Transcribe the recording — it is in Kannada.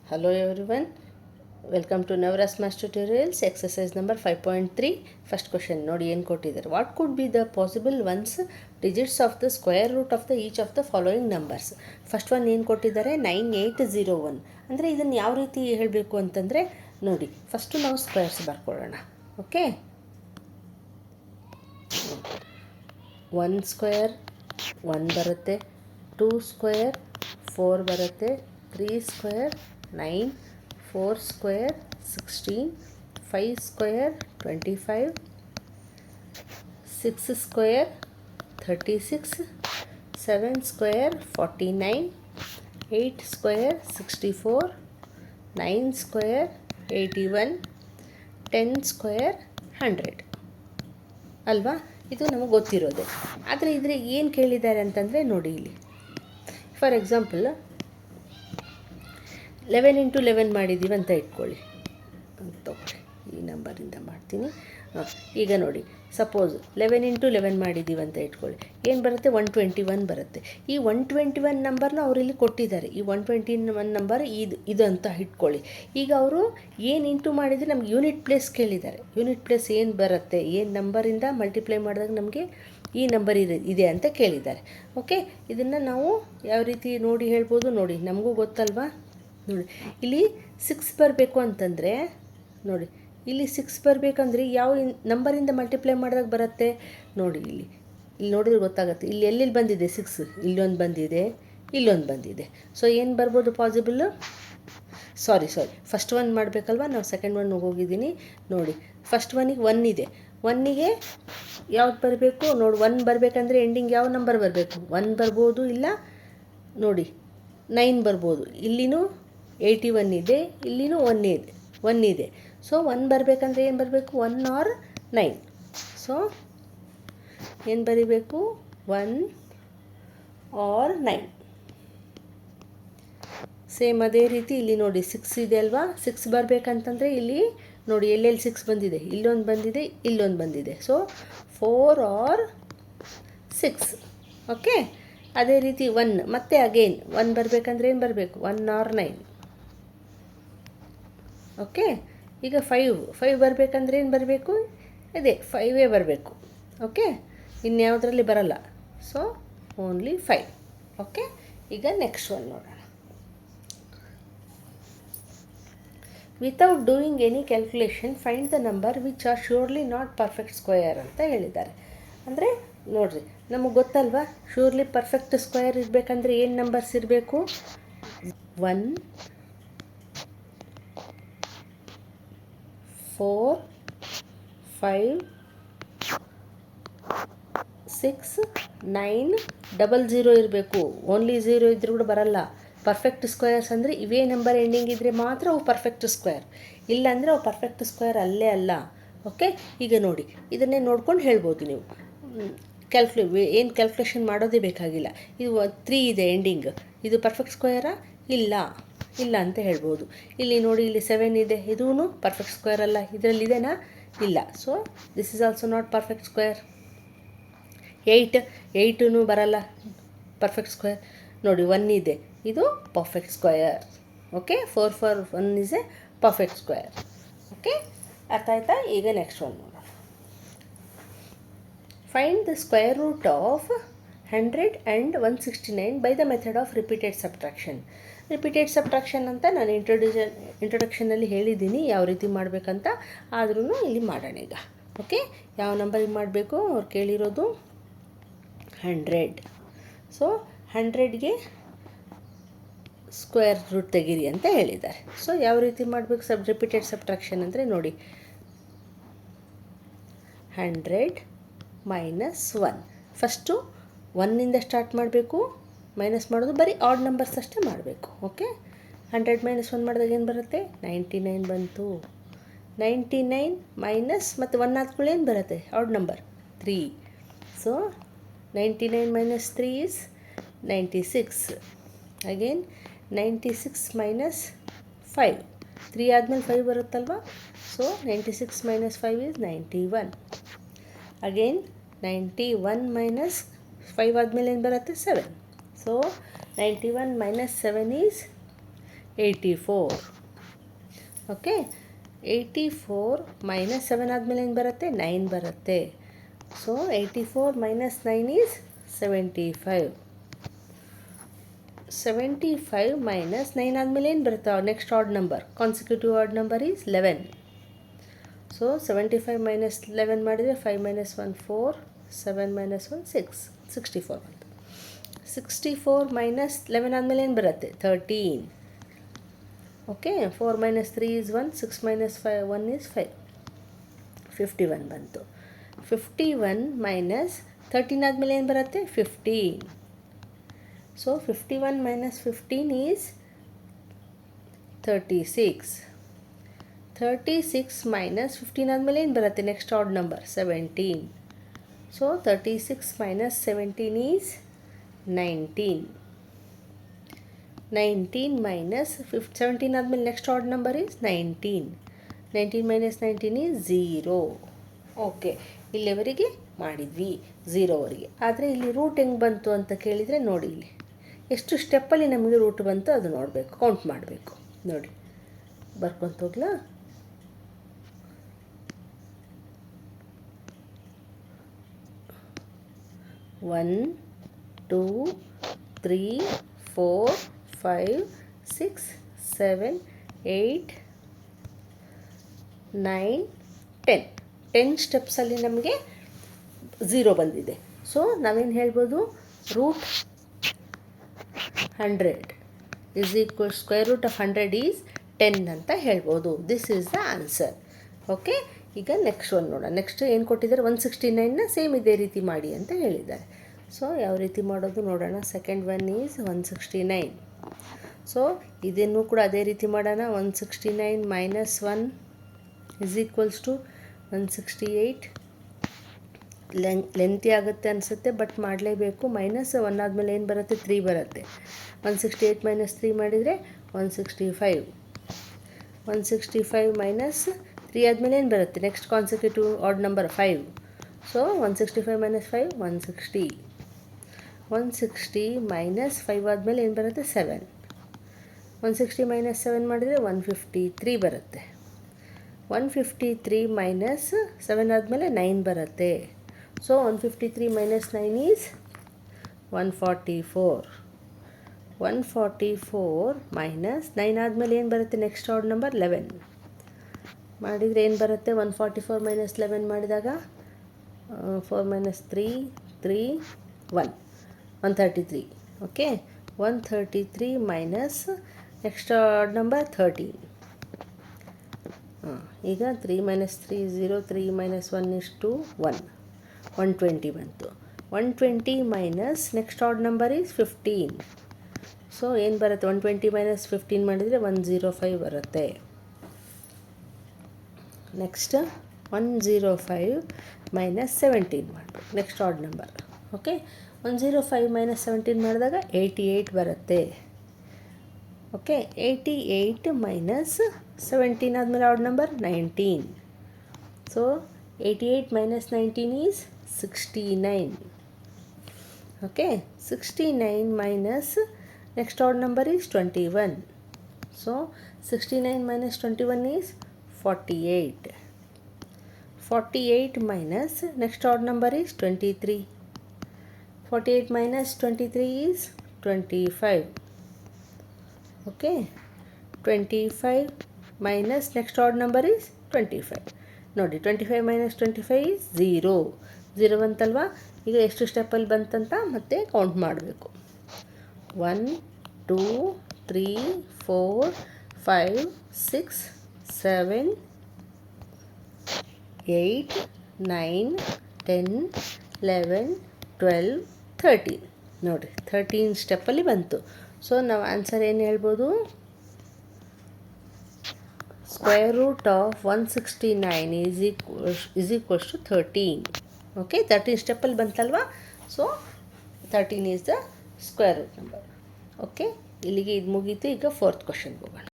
Hello everyone, welcome to Navras Math Tutorials, exercise number 5.3. First question ನೋಡಿ ಏನು ಕೊಟ್ಟಿದ್ದಾರೆ. What could be the possible ones digits of the square root of the each of the following numbers? First one ಏನು ಕೊಟ್ಟಿದ್ದಾರೆ 9801. ಅಂದರೆ ಇದನ್ನು ಯಾವ ರೀತಿ ಹೇಳಬೇಕು ಅಂತಂದರೆ ನೋಡಿ, ಫಸ್ಟು ನಾವು ಸ್ಕ್ವೇರ್ಸ್ ಬರ್ಕೊಳ್ಳೋಣ. ಓಕೆ, 1 ಸ್ಕ್ವೇರ್ 1 ಬರುತ್ತೆ, 2 ಸ್ಕ್ವೇರ್ 4 ಬರುತ್ತೆ, 3 square 9, 4 square 16, 5 square 25, 6 square 36, 7 square 49, 8 square 64, 9 square 81, 10 square 100 ಅಲ್ವಾ? ಇದು ನಮಗೆ ಗೊತ್ತಿರೋದೆ. ಆದರೆ ಇದ್ರೆ ಏನು ಕೇಳಿದ್ದಾರೆ ಅಂತಂದರೆ ನೋಡಿ, ಇಲ್ಲಿ ಫಾರ್ ಎಕ್ಸಾಂಪಲ್ 11 × 11 ಮಾಡಿದ್ದೀವಿ ಅಂತ ಇಟ್ಕೊಳ್ಳಿ, ತಗೊಳ್ಳಿ ಈ ನಂಬರಿಂದ ಮಾಡ್ತೀನಿ. ಈಗ ನೋಡಿ, ಸಪೋಸ್ 11 × 11 ಮಾಡಿದ್ದೀವಿ ಅಂತ ಇಟ್ಕೊಳ್ಳಿ, ಏನು ಬರುತ್ತೆ 121 ಬರುತ್ತೆ. ಈ 121 ನಂಬರ್ನ ಅವರಿಲ್ಲಿ ಕೊಟ್ಟಿದ್ದಾರೆ. ಈ 121 ನಂಬರ್ ಇದು ಅಂತ ಇಟ್ಕೊಳ್ಳಿ. ಈಗ ಅವರು ಏನು ಇಂಟು ಮಾಡಿದರೆ ನಮ್ಗೆ ಯೂನಿಟ್ ಪ್ಲೇಸ್ ಕೇಳಿದ್ದಾರೆ. ಯೂನಿಟ್ ಪ್ಲೇಸ್ ಏನು ಬರುತ್ತೆ, ಏನು ನಂಬರಿಂದ ಮಲ್ಟಿಪ್ಲೈ ಮಾಡಿದಾಗ ನಮಗೆ ಈ ನಂಬರ್ ಇದೆ ಅಂತ ಕೇಳಿದ್ದಾರೆ. ಓಕೆ, ಇದನ್ನು ನಾವು ಯಾವ ರೀತಿ ನೋಡಿ ಹೇಳ್ಬೋದು ನೋಡಿ, ನಮಗೂ ಗೊತ್ತಲ್ವಾ. ನೋಡಿ, ಇಲ್ಲಿ 6 ಬರಬೇಕು ಅಂತಂದರೆ ನೋಡಿ, ಇಲ್ಲಿ 6 ಬರಬೇಕಂದ್ರೆ ಯಾವ ನಂಬರಿಂದ ಮಲ್ಟಿಪ್ಲೈ ಮಾಡಿದಾಗ ಬರುತ್ತೆ ನೋಡಿ. ಇಲ್ಲಿ ನೋಡಿದ್ರೆ ಗೊತ್ತಾಗುತ್ತೆ. ಇಲ್ಲಿ ಎಲ್ಲೆಲ್ಲಿ ಬಂದಿದೆ 6, ಇಲ್ಲೊಂದು ಬಂದಿದೆ, ಇಲ್ಲೊಂದು ಬಂದಿದೆ. ಸೊ ಏನು ಬರ್ಬೋದು ಪಾಸಿಬಲ್ಲು, ಸಾರಿ ಫಸ್ಟ್ ಒನ್ ಮಾಡಬೇಕಲ್ವ, ನಾವು ಸೆಕೆಂಡ್ ಒನ್ ಹೋಗಿದ್ದೀನಿ ನೋಡಿ. ಫಸ್ಟ್ ಒನ್ನಿಗೆ 1 ಇದೆ, 1ಗೆ ಯಾವ್ದು ಬರಬೇಕು ನೋಡಿ, 1 ಬರಬೇಕಂದ್ರೆ ಎಂಡಿಂಗ್ ಯಾವ ನಂಬರ್ ಬರಬೇಕು, 1 ಬರ್ಬೋದು, ಇಲ್ಲ ನೋಡಿ 9 ಬರ್ಬೋದು. ಇಲ್ಲಿನೂ 81 ಇದೆ, ಇಲ್ಲಿನೂ 1 ಇದೆ. ಸೊ 1 ಬರಬೇಕಂದ್ರೆ ಏನು ಬರಬೇಕು, 1 ಆರ್ 9. ಸೊ ಏನು ಬರೀಬೇಕು, 1 ಆರ್ 9. ಸೇಮ್ ಅದೇ ರೀತಿ ಇಲ್ಲಿ ನೋಡಿ 6 ಇದೆ ಅಲ್ವಾ. 6 ಬರಬೇಕಂತಂದರೆ ಇಲ್ಲಿ ನೋಡಿ ಎಲ್ಲೆಲ್ಲಿ 6 ಬಂದಿದೆ, ಇಲ್ಲೊಂದು ಬಂದಿದೆ, ಇಲ್ಲೊಂದು ಬಂದಿದೆ. So 4 R 6. ಓಕೆ, ಅದೇ ರೀತಿ 1 ಮತ್ತೆ ಅಗೇನ್ 1 ಬರಬೇಕಂದ್ರೆ ಏನು ಬರಬೇಕು, 1 ಆರ್ 9. ಓಕೆ, ಈಗ 5 ಬರಬೇಕಂದ್ರೆ ಏನು ಬರಬೇಕು, ಅದೇ 5 ಬರಬೇಕು. ಓಕೆ, ಇನ್ಯಾವುದರಲ್ಲಿ ಬರಲ್ಲ. So only 5. ಓಕೆ, ಈಗ ನೆಕ್ಸ್ಟ್ ಒನ್ ನೋಡೋಣ. Without doing any calculation find the number which are surely not perfect square ಅಂತ ಹೇಳಿದ್ದಾರೆ. ಅಂದರೆ ನೋಡಿರಿ, ನಮಗೆ ಗೊತ್ತಲ್ವಾ, ಶ್ಯೂರ್ಲಿ ಪರ್ಫೆಕ್ಟ್ ಸ್ಕ್ವೇರ್ ಇರಬೇಕಂದ್ರೆ ಏನು ನಂಬರ್ಸ್ ಇರಬೇಕು, 1, 4, 5, 6, 9, 00 ಇರಬೇಕು. ಓನ್ಲಿ 0 ಇದ್ರೂ ಕೂಡ ಬರಲ್ಲ. ಪರ್ಫೆಕ್ಟ್ ಸ್ಕ್ವೇರ್ಸ್ ಅಂದರೆ ಇವೇ ನಂಬರ್ ಎಂಡಿಂಗ್ ಇದ್ದರೆ ಮಾತ್ರ ಅವು ಪರ್ಫೆಕ್ಟ್ ಸ್ಕ್ವೇರ್, ಇಲ್ಲಾಂದರೆ ಅವು ಪರ್ಫೆಕ್ಟ್ ಸ್ಕ್ವೇರ್ ಅಲ್ಲೇ ಅಲ್ಲ. ಓಕೆ, ಈಗ ನೋಡಿ, ಇದನ್ನೇ ನೋಡ್ಕೊಂಡು ಹೇಳ್ಬೋದು ನೀವು. ಏನು ಕ್ಯಾಲ್ಕುಲೇಷನ್ ಮಾಡೋದೇ ಬೇಕಾಗಿಲ್ಲ. ಇದು 3 ಇದೆ ಎಂಡಿಂಗ್, ಇದು ಪರ್ಫೆಕ್ಟ್ ಸ್ಕ್ವೇರಾ, ಇಲ್ಲ ಅಂತ ಹೇಳ್ಬೋದು. ಇಲ್ಲಿ ನೋಡಿ, ಇಲ್ಲಿ 7 ಇದೆ, ಇದೂ ಪರ್ಫೆಕ್ಟ್ ಸ್ಕ್ವೇರ್ ಅಲ್ಲ. ಇದರಲ್ಲಿ ಇದೆನಾ, ಇಲ್ಲ. So this is also not perfect square. 8 ಬರಲ್ಲ ಪರ್ಫೆಕ್ಟ್ ಸ್ಕ್ವೇರ್. ನೋಡಿ 1 ಇದೆ, ಇದು perfect square. Okay, 4 four 1 is a perfect square. Okay, ಅರ್ಥ ಆಯ್ತಾ? ಈಗ ನೆಕ್ಸ್ಟ್ ಒನ್ ನೋಡೋಣ. Find the square root of 100 and 169 by the method of repeated subtraction. Repeated subtraction ಅಂತ ನಾನು ಇಂಟ್ರೊಡಕ್ಷನಲ್ಲಿ ಹೇಳಿದ್ದೀನಿ ಯಾವ ರೀತಿ ಮಾಡಬೇಕಂತ. ಆದ್ರೂ ಇಲ್ಲಿ ಮಾಡೋಣ ಈಗ. ಓಕೆ, ಯಾವ ನಂಬರಿಗೆ ಮಾಡಬೇಕು, ಅವ್ರು ಕೇಳಿರೋದು 100. ಸೊ 100ಗೆ ಸ್ಕ್ವೇರ್ ರೂಟ್ ತೆಗೀರಿ ಅಂತ ಹೇಳಿದ್ದಾರೆ. ಸೊ ಯಾವ ರೀತಿ ಮಾಡಬೇಕು ರಿಪೀಟೆಡ್ ಸಬ್ಟ್ರಾಕ್ಷನ್ ಅಂದರೆ ನೋಡಿ, 100 ಮೈನಸ್ 1. ಫಸ್ಟು 1ಇಂದ ಸ್ಟಾರ್ಟ್ ಮಾಡಬೇಕು, ಮೈನಸ್ ಮಾಡೋದು ಬರೀ ಆಡ್ ನಂಬರ್ಸ್ ಅಷ್ಟೇ ಮಾಡಬೇಕು. ಓಕೆ, 100 ಮೈನಸ್ 1 ಮಾಡಿದಾಗ ಏನು ಬರುತ್ತೆ, 99 ಬಂತು. 99 ಮೈನಸ್ ಮತ್ತು 1 ಆದ್ಕೊಳ್ಳಿ ಏನು ಬರುತ್ತೆ, odd number 3. So 99 minus 3 is 96. Again 96 minus 5, 3 ಆದಮೇಲೆ 5 ಬರುತ್ತಲ್ವ. So 96 minus 5 is 91. Again 91 minus 5 ಆದಮೇಲೆ ಏನು ಬರುತ್ತೆ, 7. So 91 minus 7 is 84. Okay, 84 minus 7 ಆದಮೇಲೆ ಏನು ಬರುತ್ತೆ? 9 ಬರುತ್ತೆ. So 84 minus 9 is 75. 75 ಮೈನಸ್ 9 ಆದಮೇಲೆ ಏನು ಬರುತ್ತೆ? Next odd number, consecutive odd number is 11. So 75 minus 11 ಮಾಡಿದರೆ 5 ಮೈನಸ್ 1 4, 7 ಮೈನಸ್ 1 6, 64 ಅಂತ. 64 ಮೈನಸ್ 11 ಆದಮೇಲೆ ಏನು ಬರುತ್ತೆ? 13. Okay, 4 minus 3 is 1, 6 minus 1 is 5, 51 ಬಂತು. 51 ಮೈನಸ್ 13 ಆದಮೇಲೆ ಏನು ಬರುತ್ತೆ? 15. So 51 minus 15 is 36. 36 ಮೈನಸ್ 15 ಆದಮೇಲೆ ಏನು ಬರುತ್ತೆ? Next odd number 17. So 36 minus 17 is 19. 19 minus 17 ಆದಮೇಲೆ next odd number is 19. 19 minus 19 is 0. Okay, ಇಲ್ಲಿವರೆಗೆ ಮಾಡಿದ್ವಿ 0ವರೆಗೆ. ಆದರೆ ಇಲ್ಲಿ ರೂಟ್ ಹೆಂಗೆ ಬಂತು ಅಂತ ಕೇಳಿದರೆ ನೋಡಿ, ಇಲ್ಲಿ ಎಷ್ಟು ಸ್ಟೆಪ್ಪಲ್ಲಿ ನಮಗೆ ರೂಟ್ ಬಂತು ಅದು ನೋಡಬೇಕು, ಕೌಂಟ್ ಮಾಡಬೇಕು. ನೋಡಿ, ಬರ್ಕೊಂತ ಹೋಗ್ಲಾ? 1 2 3 4 5 6 7 8 9 10. 10 ಸ್ಟೆಪ್ಸಲ್ಲಿ ನಮಗೆ 0 ಬಂದಿದೆ. ಸೊ ನಾವೇನು ಹೇಳ್ಬೋದು? Root 100 is equal square root of 100 is 10 ಅಂತ ಹೇಳ್ಬೋದು. This is the answer. Okay, ಈಗ ನೆಕ್ಸ್ಟ್ ಒಂದು ನೋಡೋಣ. ನೆಕ್ಸ್ಟ್ ಏನು ಕೊಟ್ಟಿದ್ದಾರೆ? 169ನ ಸೇಮ್ ಇದೇ ರೀತಿ ಮಾಡಿ ಅಂತ ಹೇಳಿದ್ದಾರೆ. ಸೊ ಯಾವ ರೀತಿ ಮಾಡೋದು ನೋಡೋಣ. Second one is 169. ಸೊ ಇದನ್ನು ಕೂಡ ಅದೇ ರೀತಿ ಮಾಡೋಣ. 169 minus 1 is equals to 168. Lengthy ಆಗುತ್ತೆ ಅನಿಸುತ್ತೆ, ಬಟ್ ಮಾಡಲೇಬೇಕು. ಮೈನಸ್ 1 ಆದಮೇಲೆ ಏನು ಬರುತ್ತೆ? 3 ಬರುತ್ತೆ. 168 ಮೈನಸ್ 3 ಮಾಡಿದರೆ 165. 165 ಮೈನಸ್ 3 ಆದಮೇಲೆ ಏನು ಬರುತ್ತೆ? Next consecutive odd number 5. So 165 minus 5 160. 160 minus 5 ಆದಮೇಲೆ ಏನು ಬರುತ್ತೆ? 7. 160 ಮೈನಸ್ 7 ಮಾಡಿದರೆ 153 ಬರುತ್ತೆ. 153 ಮೈನಸ್ 7 ಆದಮೇಲೆ 9 ಬರುತ್ತೆ. So 153 minus 9 is 144. 144 ಮೈನಸ್ 9 ಆದಮೇಲೆ ಏನು ಬರುತ್ತೆ? ನೆಕ್ಸ್ಟ್ ಆಡ್ ನಂಬರ್ 11 ಮಾಡಿದರೆ ಏನು ಬರುತ್ತೆ? 144 ಮೈನಸ್ 11 ಮಾಡಿದಾಗ 4 minus 3 3 1 133. Okay, 133 minus next odd number 13. ಈಗ 3 ಮೈನಸ್ 3 0, 3 ಮೈನಸ್ 1 ಇಸ್ 2 1, 120 ಬಂತು. 120 minus next odd number is 15. So ಏನು ಬರುತ್ತೆ? 120 ಮೈನಸ್ 15 ಮಾಡಿದರೆ 105 ಬರುತ್ತೆ. ನೆಕ್ಸ್ಟ್ 105 ಮೈನಸ್ 17 ಮಾಡಬೇಕು, next odd number. Okay, 105 minus 17 ಮಾಡಿದಾಗ 88 ಬರುತ್ತೆ. ಓಕೆ, 88 ಮೈನಸ್ 17 ಆದಮೇಲೆ odd number 19. So 88 minus 19 is 69. Okay, 69 minus next odd number is 21. So 69 minus 21 is 48. 48 minus next odd number is 23. 48 minus 23 is 25. Okay, 25 minus next odd number is 25. ನೋಡಿ, 25 minus 25 is 0. 0 ಬಂತಲ್ವಾ? ಈಗ ಎಷ್ಟು ಸ್ಟೆಪ್ಪಲ್ಲಿ ಬಂತಂತ ಮತ್ತೆ ಕೌಂಟ್ ಮಾಡಬೇಕು. 1 2 3 4 5 6 7 8 9 10 11 12 13. ನೋಡಿರಿ, 13 ಸ್ಟೆಪ್ಪಲ್ಲಿ ಬಂತು. ಸೊ ನಾವು ಆನ್ಸರ್ ಏನು ಹೇಳ್ಬೋದು? Square root of 169 is equals to 13. Okay, 13 ಸ್ಟೆಪ್ಪಲ್ಲಿ ಬಂತಲ್ವಾ? So 13 is the square root number. Okay, ಇಲ್ಲಿಗೆ ಇದು ಮುಗೀತು. ಈಗ 4th ಕ್ವಶನ್ಗೆ ಹೋಗೋಣ.